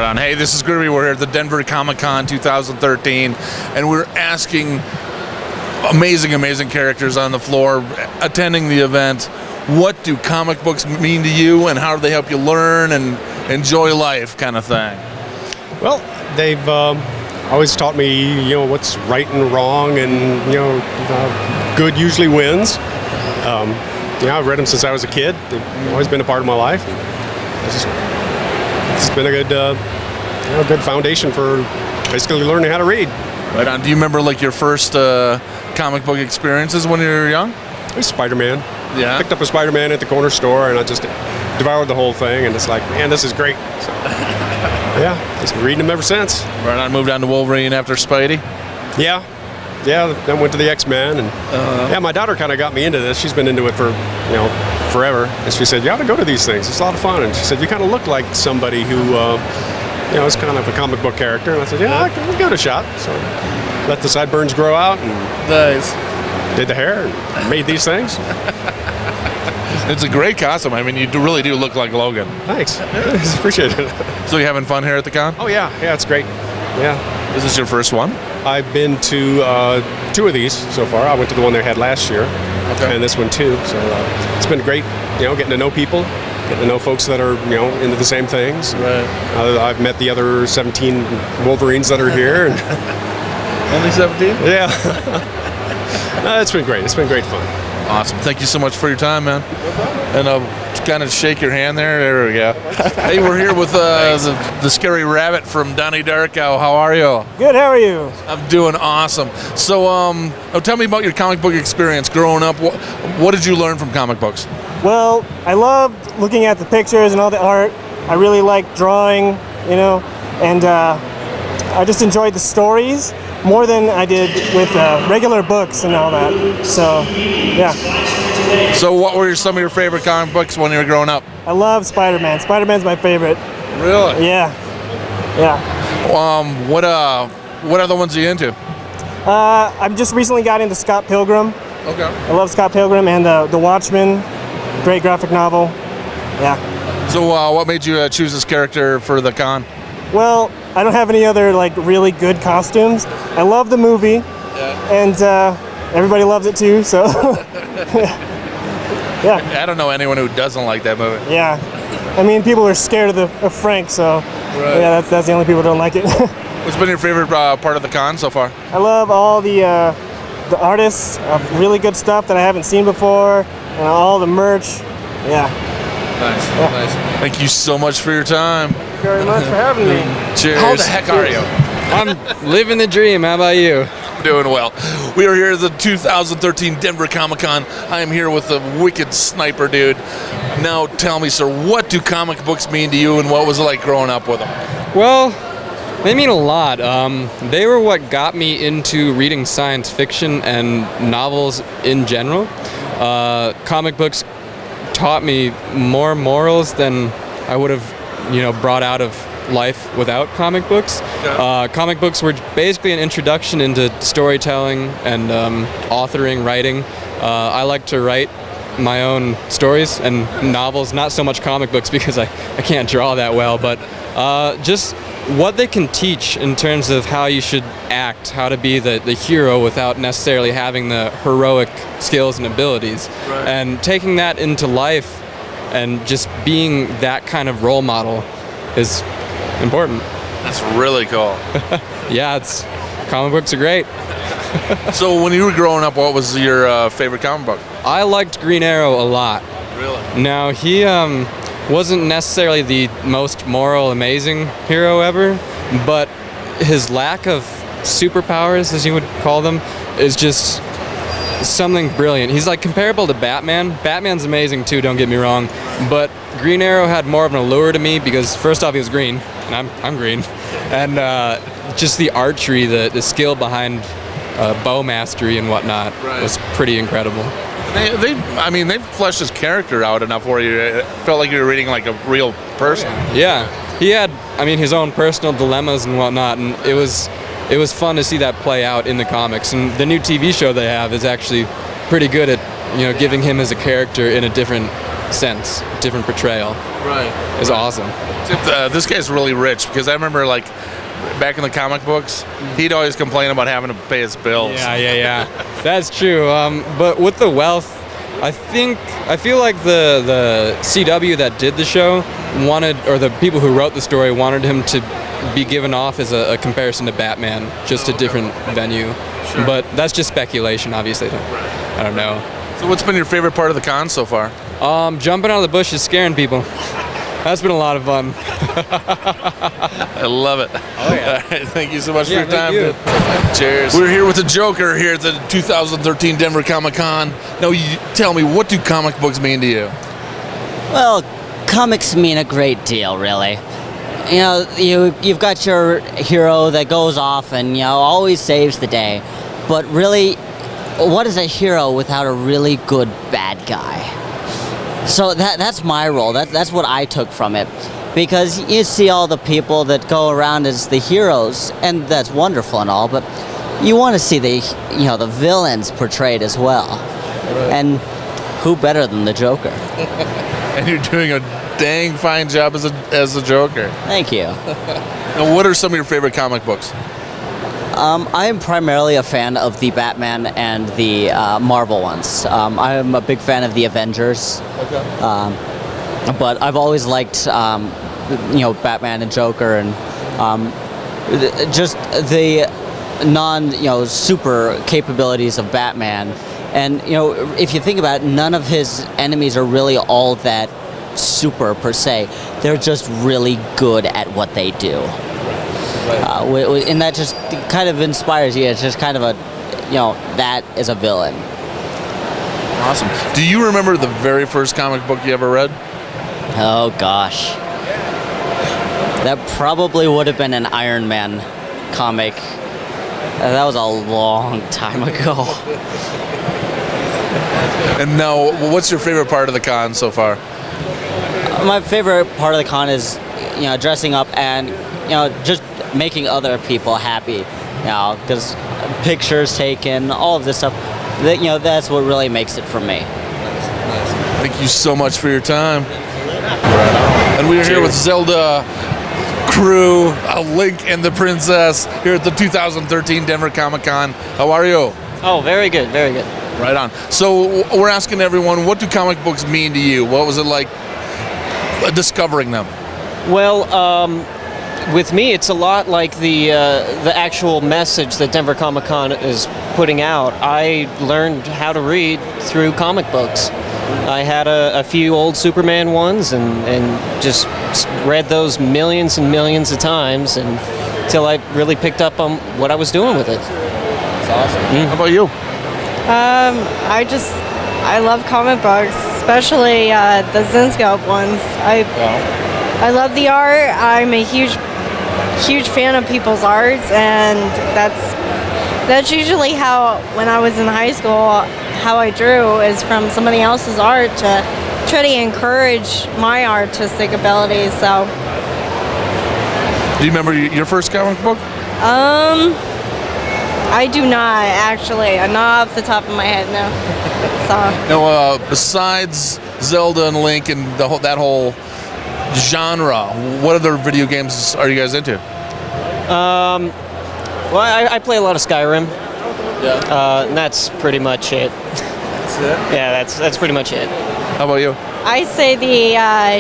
Right on. Hey, this is Groovey. We're here at the Denver Comic-Con 2013, and we're asking amazing characters on the floor attending the event, what do comic books mean to you, and how do they help you learn and enjoy life, kind of thing? Well, they've always taught me, what's right and wrong, and good usually wins. I've read them since I was a kid. They've always been a part of my life. It's been a good foundation for basically learning how to read. Right on. Do you remember like your first comic book experiences when you were young? It was Spider-Man. Yeah. Picked up a Spider-Man at the corner store, and I just devoured the whole thing. And it's like, man, this is great. So, yeah, just been reading them ever since. Right on. Moved on to Wolverine after Spidey. Yeah. Then went to the X-Men, and my daughter kind of got me into this. She's been into it for forever, and she said, "You ought to go to these things. It's a lot of fun." And she said, "You kind of look like somebody who is kind of a comic book character." And I said, "Yeah, I'll give it a shot." So let the sideburns grow out, and nice. Did the hair, and made these things. It's a great costume. I mean, you really do look like Logan. Thanks. Appreciate it. So you having fun here at the con? Oh yeah, it's great. Yeah. Is this your first one? I've been to 2 of these so far. I went to the one they had last year, and this one too. So it's been great, getting to know people, getting to know folks that are, into the same things. Right. I've met the other 17 Wolverines that are here. And only 17? Yeah. It's been great. It's been great fun. Awesome. Thank you so much for your time, man. And kind of shake your hand there. There we go. Hey, we're here with the Scary Rabbit from Donnie Darko. How are you? Good, how are you? I'm doing awesome. So, tell me about your comic book experience growing up. What did you learn from comic books? Well, I loved looking at the pictures and all the art. I really liked drawing, and I just enjoyed the stories more than I did with regular books and all that. So, yeah. So what were some of your favorite comic books when you were growing up? I love Spider-Man. Spider-Man's my favorite. Really? Yeah. What other ones are you into? I've just recently got into Scott Pilgrim. Okay. I love Scott Pilgrim and The Watchmen. Great graphic novel. Yeah. So what made you choose this character for the con? Well, I don't have any other really good costumes. I love the movie, and everybody loves it too. So, yeah. I don't know anyone who doesn't like that movie. Yeah, I mean, people are scared of Frank, so yeah, that's the only people who don't like it. What's been your favorite part of the con so far? I love all the artists, really good stuff that I haven't seen before, and all the merch. Yeah. Nice. Thank you so much for your time. Thank you very much for having me. Cheers. How the heck are you? I'm living the dream. How about you? I'm doing well. We are here at the 2013 Denver Comic-Con. I am here with the wicked sniper dude. Now tell me, sir, what do comic books mean to you, and what was it like growing up with them? Well, they mean a lot. They were what got me into reading science fiction and novels in general. Comic books taught me more morals than I would have, brought out of life without comic books. Comic books were basically an introduction into storytelling and authoring, writing. I like to write my own stories and novels, not so much comic books because I can't draw that well, but just what they can teach in terms of how you should act, how to be the hero without necessarily having the heroic skills and abilities. Right. And taking that into life and just being that kind of role model is important. That's really cool. Yeah, comic books are great. So when you were growing up, what was your favorite comic book? I liked Green Arrow a lot. Really? Now, he wasn't necessarily the most moral, amazing hero ever, but his lack of superpowers, as you would call them, is just something brilliant. He's comparable to Batman. Batman's amazing too, don't get me wrong, but Green Arrow had more of an allure to me because first off, he was green, and I'm green, and just the archery, the skill behind bow mastery and whatnot was pretty incredible. They fleshed his character out enough where you felt like you were reading like a real person. Yeah, he had, his own personal dilemmas and whatnot, and it was fun to see that play out in the comics. And the new TV show they have is actually pretty good at, giving him as a character in a different sense, different portrayal. Right. is awesome. This guy's really rich because I remember like back in the comic books, he'd always complain about having to pay his bills. Yeah. That's true. But with the wealth, I feel like the CW that did the show wanted, or the people who wrote the story wanted him to be given off as a comparison to Batman, just a different venue. Sure. But that's just speculation, obviously. I don't know. So what's been your favorite part of the con so far? Jumping out of the bushes, scaring people. That's been a lot of fun. I love it. Oh, yeah. All right, thank you so much for your thank time. you. Dude. Cheers. We're here with the Joker here at the 2013 Denver Comic Con. Now, you tell me, what do comic books mean to you? Well, comics mean a great deal, really. You know, you've got your hero that goes off and, you know, always saves the day. But really, what is a hero without a really good bad guy? So that's my role. That's what I took from it. Because you see all the people that go around as the heroes, and that's wonderful and all, but you want to see the villains portrayed as well. Right. And who better than the Joker? And you're doing a dang fine job as the Joker. Thank you. Now, what are some of your favorite comic books? I am primarily a fan of the Batman and the Marvel ones. I'm a big fan of the Avengers. Okay. But I've always liked, Batman and Joker, and just the super capabilities of Batman. And, if you think about it, none of his enemies are really all that super per se. They're just really good at what they do. And that just kind of inspires you. It's just kind of that is a villain. Awesome. Do you remember the very first comic book you ever read? Oh gosh. That probably would have been an Iron Man comic. That was a long time ago. And now, what's your favorite part of the con so far? My favorite part of the con is, dressing up and, just making other people happy. Because pictures taken, all of this stuff, that's what really makes it for me. Thank you so much for your time. And we are here with Zelda crew, Link and the Princess, here at the 2013 Denver Comic Con. How are you? Oh, very good, very good. Right on. So we're asking everyone, what do comic books mean to you? What was it like discovering them? Well, with me, it's a lot like the actual message that Denver Comic Con is putting out. I learned how to read through comic books. I had a few old Superman ones and just read those millions and millions of times until I really picked up on what I was doing with it. That's awesome. How about you? I love comic books, especially the Zinscope ones. I love the art. I'm a huge fan of people's arts, and that's usually how, when I was in high school, how I drew is from somebody else's art to try to encourage my artistic abilities. So, do you remember your first comic book? I do not actually. Not off the top of my head, no. So. Now, besides Zelda and Link and that whole genre, what other video games are you guys into? Well, I play a lot of Skyrim. Yeah. And that's pretty much it. That's it? Yeah, that's pretty much it. How about you? I say the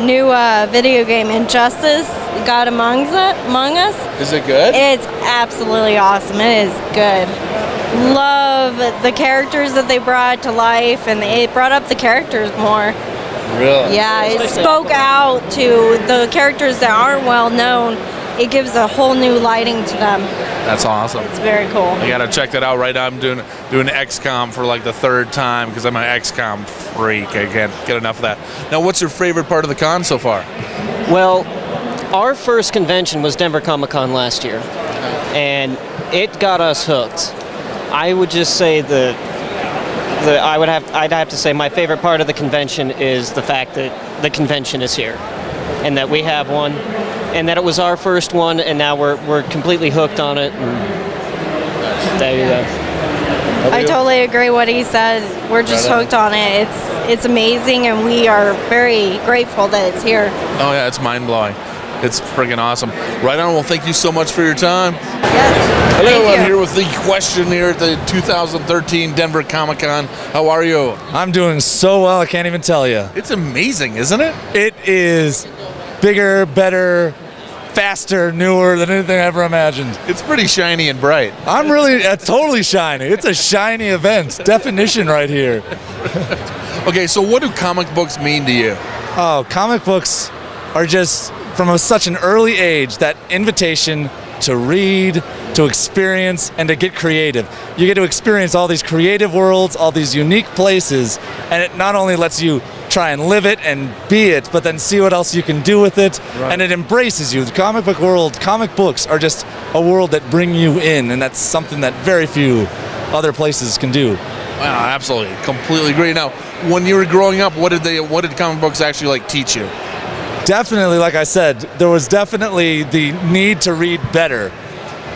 new video game Injustice, God Among Us. Is it good? It's absolutely awesome. It is good. Love the characters that they brought to life, and it brought up the characters more. Really? Yeah, it spoke out to the characters that aren't well known. It gives a whole new lighting to them. That's awesome. It's very cool. I gotta check that out right now. I'm doing XCOM for like the third time because I'm an XCOM freak. I can't get enough of that. Now, what's your favorite part of the con so far? Well, our first convention was Denver Comic Con last year, and it got us hooked. I would just say I'd have to say my favorite part of the convention is the fact that the convention is here, and that we have one, and that it was our first one, and now we're completely hooked on it. And there you go. I totally agree what he said. We're just hooked on it. it's amazing, and we are very grateful that it's here. Oh yeah, it's mind-blowing. It's freaking awesome. Right on. Well, thank you so much for your time. Yes. Hello, Thank I'm you. here with the question here at the 2013 Denver Comic-Con. How are you? I'm doing so well, I can't even tell you. It's amazing, isn't it? It is bigger, better, faster, newer than anything I ever imagined. It's pretty shiny and bright. I'm really totally shiny. It's a shiny event. Definition right here. Okay, so what do comic books mean to you? Oh, comic books are just, from such an early age, that invitation to read, to experience, and to get creative. You get to experience all these creative worlds, all these unique places, and it not only lets you try and live it and be it, but then see what else you can do with it, and it embraces you. The comic book world, comic books are just a world that bring you in, and that's something that very few other places can do. Wow, absolutely, completely agree. Now, when you were growing up, what did comic books actually like teach you? Definitely, like I said, there was definitely the need to read better,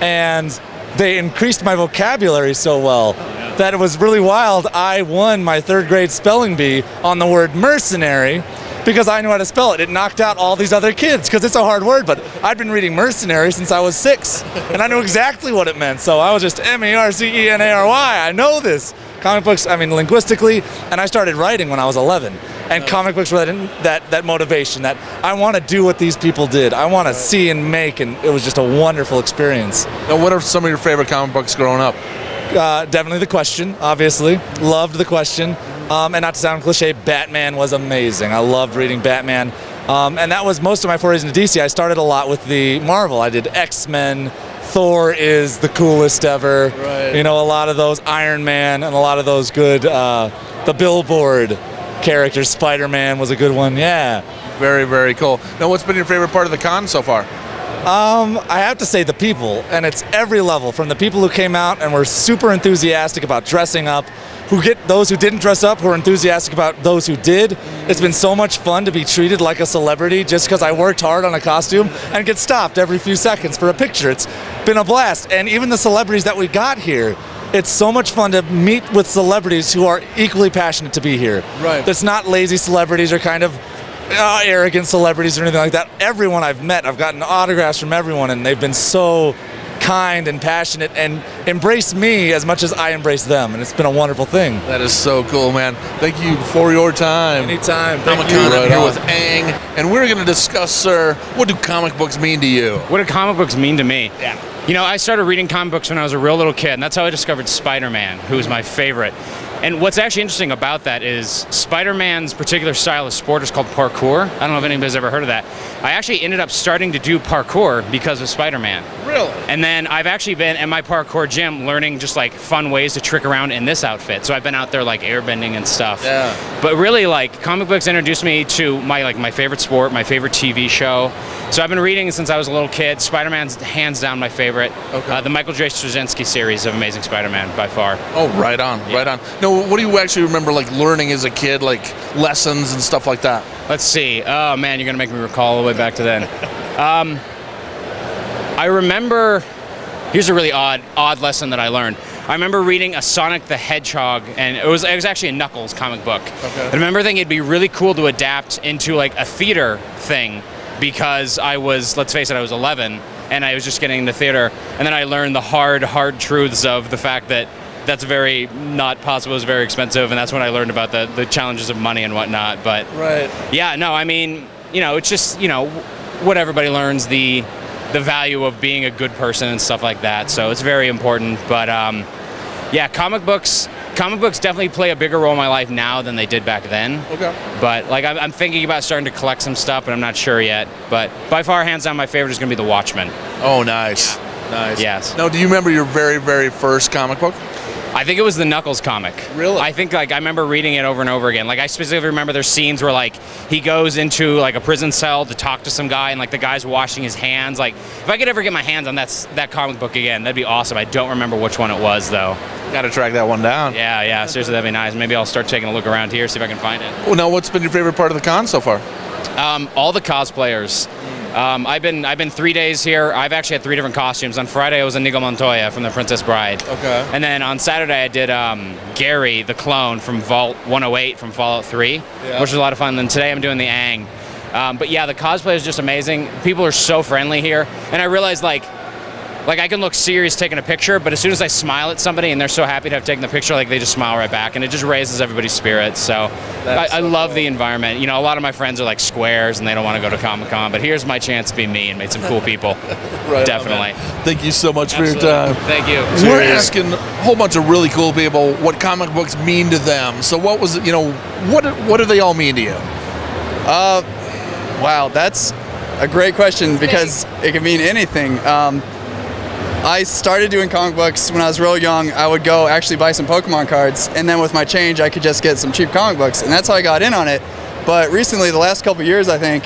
and they increased my vocabulary so well that it was really wild. I won my 3rd grade spelling bee on the word mercenary because I knew how to spell it. It knocked out all these other kids because it's a hard word, but I'd been reading mercenary since I was 6, and I knew exactly what it meant, so I was just M-E-R-C-E-N-A-R-Y. I know this. Comic books, I mean, linguistically, and I started writing when I was 11. And comic books were that motivation, that I want to do what these people did. I want to see and make, and it was just a wonderful experience. Now, what are some of your favorite comic books growing up? Definitely The Question, obviously. Loved The Question. And not to sound cliche, Batman was amazing. I loved reading Batman. And that was most of my forays into DC. I started a lot with the Marvel. I did X-Men. Thor is the coolest ever. Right. You know, a lot of those Iron Man and a lot of those good, the Billboard characters. Spider-Man was a good one, yeah. Very, very cool. Now, what's been your favorite part of the con so far? I have to say the people, and it's every level, from the people who came out and were super enthusiastic about dressing up, those who didn't dress up, who are enthusiastic about those who did. It's been so much fun to be treated like a celebrity just because I worked hard on a costume and get stopped every few seconds for a picture. It's been a blast, and even the celebrities that we got here, it's so much fun to meet with celebrities who are equally passionate to be here. Right. It's not lazy celebrities or kind of arrogant celebrities or anything like that. Everyone I've met, I've gotten autographs from everyone, and they've been so kind and passionate and embrace me as much as I embrace them, and it's been a wonderful thing. That is so cool, man. Thank you for your time. Anytime. Comic-Con, I'm here with Aang, and we're going to discuss, sir, what do comic books mean to you? What do comic books mean to me? Yeah. You know, I started reading comic books when I was a real little kid, and that's how I discovered Spider-Man, who was my favorite. And what's actually interesting about that is Spider-Man's particular style of sport is called parkour. I don't know if anybody's ever heard of that. I actually ended up starting to do parkour because of Spider-Man. Really? And then I've actually been at my parkour gym learning just like fun ways to trick around in this outfit. So I've been out there like airbending and stuff. Yeah. But really, like, comic books introduced me to my favorite sport, my favorite TV show. So I've been reading since I was a little kid. Spider-Man's hands down my favorite. Okay. The Michael J. Straczynski series of Amazing Spider-Man by far. Oh, right on, right on. Now, what do you actually remember, like, learning as a kid, like, lessons and stuff like that? Let's see. Oh, man, you're going to make me recall all the way back to then. I remember, here's a really odd lesson that I learned. I remember reading a Sonic the Hedgehog, and it was actually a Knuckles comic book. Okay. I remember thinking it'd be really cool to adapt into like a theater thing because I was, let's face it, I was 11, and I was just getting into theater. And then I learned the hard truths of the fact that that's very not possible, it's very expensive, and that's when I learned about the challenges of money and whatnot. But Right. yeah, no, I mean, you know, it's just, you know, what everybody learns, the value of being a good person and stuff like that. So it's very important. But yeah, comic books definitely play a bigger role in my life now than they did back then. Okay. But like I'm thinking about starting to collect some stuff, but I'm not sure yet. But by far, hands down, my favorite is going to be The Watchmen. Oh, nice. Nice. Yes. Now, do you remember your very, very first comic book? I think it was the Knuckles comic. Really? I think like I remember reading it over and over again. Like I specifically remember there's scenes where like he goes into like a prison cell to talk to some guy, and like the guy's washing his hands. Like if I could ever get my hands on that comic book again, that'd be awesome. I don't remember which one it was though. Got to track that one down. Yeah, seriously, that'd be nice. Maybe I'll start taking a look around here, see if I can find it. Well, now, what's been your favorite part of the con so far? All the cosplayers. I've been 3 days here. I've actually had 3 different costumes. On Friday I was Inigo Montoya from The Princess Bride. Okay. And then on Saturday I did Gary the clone from Vault 108 from Fallout 3, which was a lot of fun. And then today I'm doing the Aang. But yeah, the cosplay is just amazing. People are so friendly here, and I realized like I can look serious taking a picture, but as soon as I smile at somebody and they're so happy to have taken the picture, like they just smile right back, and it just raises everybody's spirits. So I love the environment. You know, a lot of my friends are like squares and they don't want to go to Comic-Con, but here's my chance to be me and meet some cool people. Right. Definitely. Thank you so much for your Absolutely. time. Thank you. We're asking a whole bunch of really cool people what comic books mean to them. So what was it, what do they all mean to you? Wow, that's a great question because it can mean anything. I started doing comic books when I was real young. I would go actually buy some Pokemon cards, and then with my change, I could just get some cheap comic books, and that's how I got in on it. But recently, the last couple of years, I think,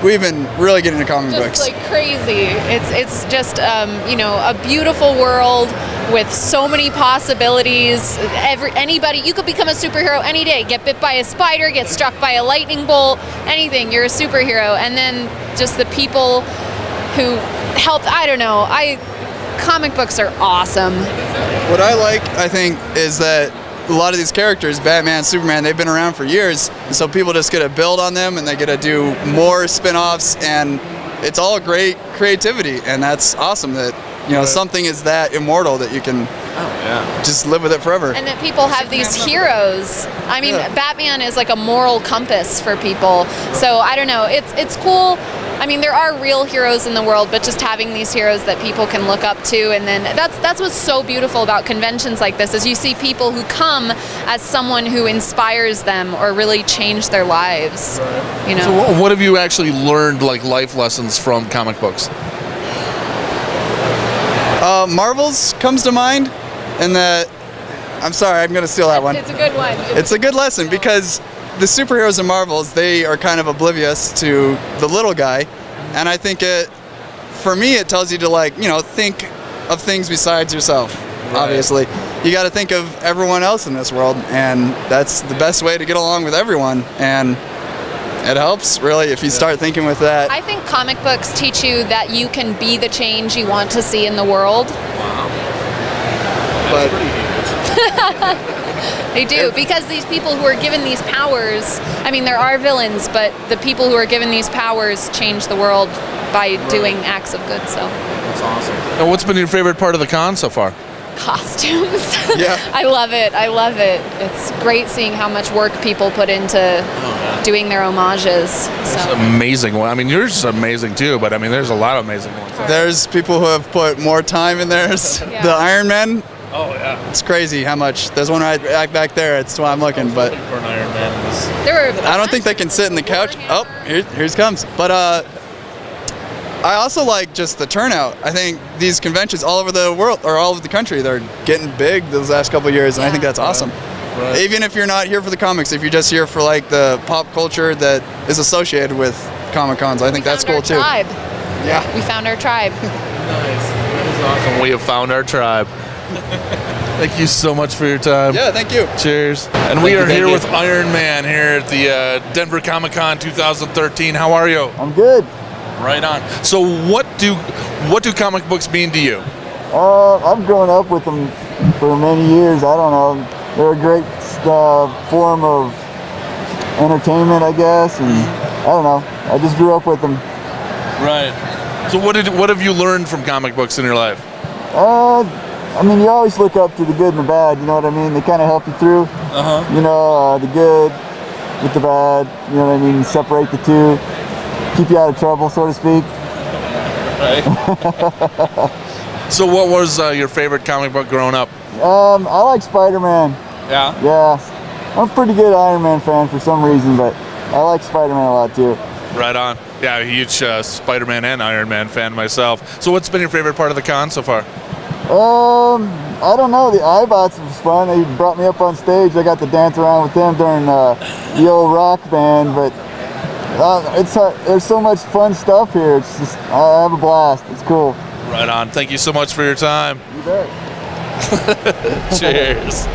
we've been really getting into comic books. Just like crazy. It's just a beautiful world with so many possibilities. Anybody, you could become a superhero any day. Get bit by a spider, get struck by a lightning bolt, anything. You're a superhero. And then just the people who helped. I don't know. Comic books are awesome. What I like, I think, is that a lot of these characters, Batman, Superman, they've been around for years, and so people just get to build on them and they get to do more spin-offs, and it's all great creativity, and that's awesome that something is that immortal that you can just live with it forever. And that people have these heroes. I mean, Batman is like a moral compass for people. So I don't know. It's cool. I mean, there are real heroes in the world, but just having these heroes that people can look up to, and then that's what's so beautiful about conventions like this, is you see people who come as someone who inspires them or really change their lives. Right. So what have you actually learned, like life lessons from comic books? Marvel's comes to mind, and that I'm sorry, I'm going to steal that one. It's a good one. It's a good lesson because the superheroes in Marvels, they are kind of oblivious to the little guy, and I think for me, it tells you to think of things besides yourself. Right. Obviously, you got to think of everyone else in this world, and that's the best way to get along with everyone. And it helps really if you start thinking with that. I think comic books teach you that you can be the change you want to see in the world. Wow. But they do, because these people who are given these powers, I mean, there are villains, but the people who are given these powers change the world by doing acts of good. So that's awesome. And what's been your favorite part of the con so far? Costumes. Yeah. I love it. It's great seeing how much work people put into doing their homages. So. It's amazing. I mean, yours is amazing too, but I mean, there's a lot of amazing ones. There's people who have put more time in theirs. Yeah. The Iron Man. Oh yeah. It's crazy how much. There's one right back there. It's why I'm looking, but for an Iron Man. I don't think they can sit in the couch. Oh, here comes. But I also like just the turnout. I think these conventions all over the world, or all over the country, they're getting big those last couple of years, and I think that's awesome. Right. Even if you're not here for the comics, if you're just here for like the pop culture that is associated with Comic Cons, I think that's cool too. Tribe. Yeah. We found our tribe. Nice. That is awesome. We have found our tribe. Thank you so much for your time. Yeah, thank you. Cheers. And we are here with Iron Man here at the Denver Comic Con 2013. How are you? I'm good. Right on. So what do comic books mean to you? I've grown up with them for many years. I don't know. They're a great form of entertainment, I guess, and I don't know. I just grew up with them. Right. So what have you learned from comic books in your life? I mean, you always look up to the good and the bad. You know what I mean? They kind of help you through. You know, the good with the bad. You know what I mean? Separate the two. Keep you out of trouble, so to speak. Right. So what was your favorite comic book growing up? I like Spider-Man. Yeah? Yeah. I'm a pretty good Iron Man fan for some reason, but I like Spider-Man a lot too. Right on. Yeah, a huge Spider-Man and Iron Man fan myself. So what's been your favorite part of the con so far? I don't know. The iBots was fun. They brought me up on stage. I got to dance around with them during the old rock band, but there's so much fun stuff here. It's just, I have a blast. It's cool. Right on. Thank you so much for your time. You bet. Cheers.